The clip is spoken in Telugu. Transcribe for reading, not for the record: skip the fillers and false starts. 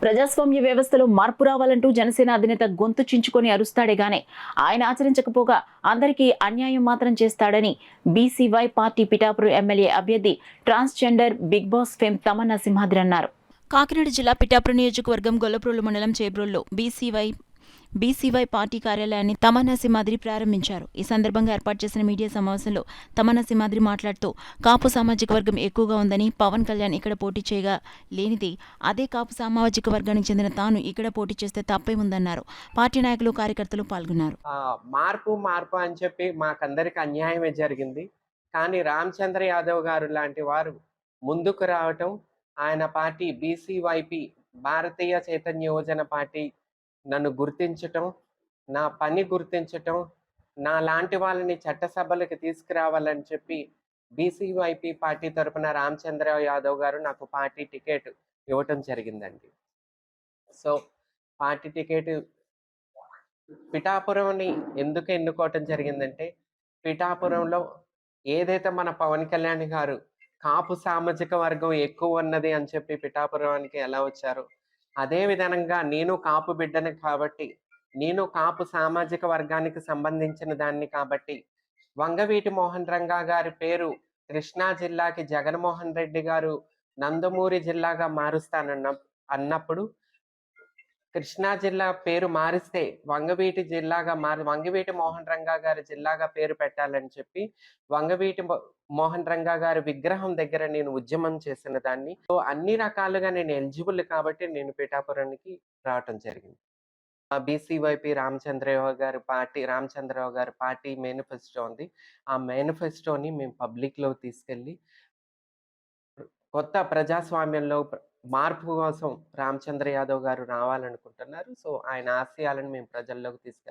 ప్రజాస్వామ్య వ్యవస్థలో మార్పు రావాలంటూ జనసేన అధినేత గొంతు చించుకొని అరుస్తాడే గానే ఆయన ఆచరించకపోగా అందరికీ అన్యాయం మాత్రం చేస్తాడని బీసీవై పార్టీ పిఠాపురం ఎమ్మెల్యే అభ్యర్థి transgender big boss fame Tamanna Simhadri అన్నారు. కాకినాడ జిల్లా పిఠాపురం నియోజకవర్గం గొల్లప్రోలు మండలం చేబ్రోల్లో బీసీవై పార్టీ కార్యాలయాన్ని తమన్నా సింహాద్రి ప్రారంభించారు. ఈ సందర్భంగా ఏర్పాటు చేసిన మీడియా సమావేశంలో తమన్నా సింహాద్రి మాట్లాడుతూ కాపు సామాజిక వర్గం ఎక్కువగా ఉందని, పవన్ కళ్యాణ్ ఇక్కడ పోటీ చేయగా లేనిది అదే కాపు సామాజిక వర్గానికి చెందిన తాను ఇక్కడ పోటీ చేస్తే తప్పే ఉందన్నారు. పార్టీ నాయకులు, కార్యకర్తలు పాల్గొన్నారు. మార్పు అని చెప్పి మాకందరికి అన్యాయమే జరిగింది. కానీ రామచంద్ర యాదవ్ గారు లాంటి వారు ముందుకు రావటం, ఆయన పార్టీ బీసీవైపీ భారతీయ చైతన్య యోజన పార్టీ నన్ను గుర్తించటం, నా పని గుర్తించటం, నా లాంటి వాళ్ళని చట్టసభలకు తీసుకురావాలని చెప్పి బీసీవైపీ పార్టీ తరపున రామచంద్ర యాదవ్ గారు నాకు పార్టీ టికెట్ ఇవ్వటం జరిగిందండి. సో పార్టీ టికెట్ పిఠాపురంని ఎందుకు ఎన్నుకోవటం జరిగిందంటే, పిఠాపురంలో ఏదైతే మన పవన్ కళ్యాణ్ గారు కాపు సామాజిక వర్గం ఎక్కువ ఉన్నది అని చెప్పి పిఠాపురానికి ఎలా వచ్చారో, అదే విధంగా నేను కాపు బిడ్డని కాబట్టి, నేను కాపు సామాజిక వర్గానికి సంబంధించిన దాన్ని కాబట్టి, వంగవీటి మోహన్ రంగా గారి పేరు కృష్ణా జిల్లాకి జగన్మోహన్ రెడ్డి గారు నందమూరి జిల్లాగా అన్నప్పుడు కృష్ణా జిల్లా పేరు మారిస్తే వంగవీటి మోహన్ రంగా గారి జిల్లాగా పేరు పెట్టాలని చెప్పి వంగవీటి మోహన్ రంగా గారి విగ్రహం దగ్గర నేను ఉద్యమం చేసిన దాన్ని. సో అన్ని రకాలుగా నేను ఎలిజిబుల్ కాబట్టి నేను పిఠాపురానికి రావటం జరిగింది. బీసీవైపీ రామచంద్రరావు గారి పార్టీ మేనిఫెస్టో ఉంది. ఆ మేనిఫెస్టోని మేము పబ్లిక్ లో తీసుకెళ్ళి కొత్త ప్రజాస్వామ్యంలో మార్పు కోసం రామచంద్ర యాదవ్ గారు రావాలనుకుంటున్నారు. సో ఆయన ఆశయాలను మేము ప్రజల్లోకి తీసుకెళ్తాం.